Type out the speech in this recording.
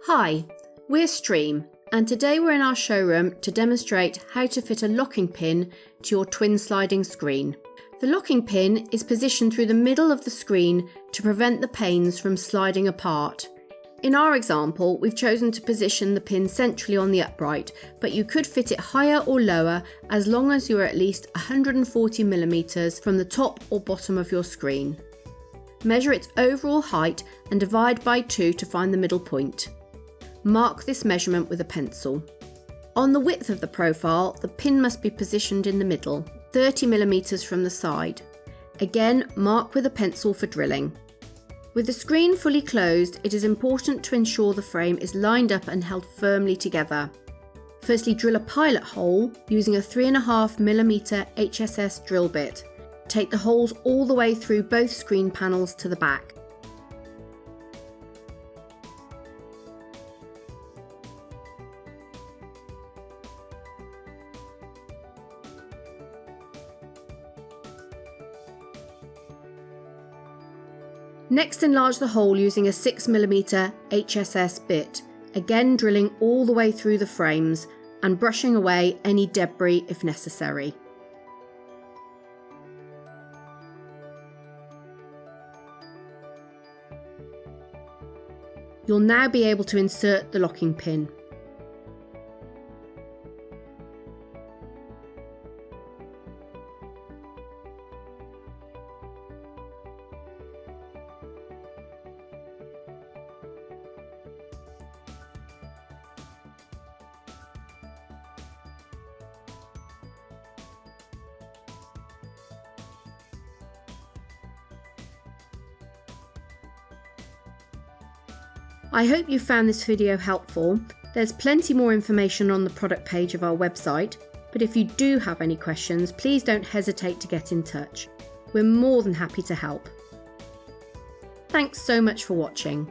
Hi, we're Stream, and today we're in our showroom to demonstrate how to fit a locking pin to your twin sliding screen. The locking pin is positioned through the middle of the screen to prevent the panes from sliding apart. In our example, we've chosen to position the pin centrally on the upright, but you could fit it higher or lower as long as you are at least 140mm from the top or bottom of your screen. Measure its overall height and divide by 2 to find the middle point. Mark this measurement with a pencil. On the width of the profile, the pin must be positioned in the middle, 30mm from the side. Again, mark with a pencil for drilling. With the screen fully closed, it is important to ensure the frame is lined up and held firmly together. Firstly, drill a pilot hole using a 3.5mm HSS drill bit. Take the holes all the way through both screen panels to the back. Next, enlarge the hole using a 6mm HSS bit, again drilling all the way through the frames and brushing away any debris if necessary. You'll now be able to insert the locking pin. I hope you found this video helpful. There's plenty more information on the product page of our website, but if you do have any questions, please don't hesitate to get in touch. We're more than happy to help. Thanks so much for watching.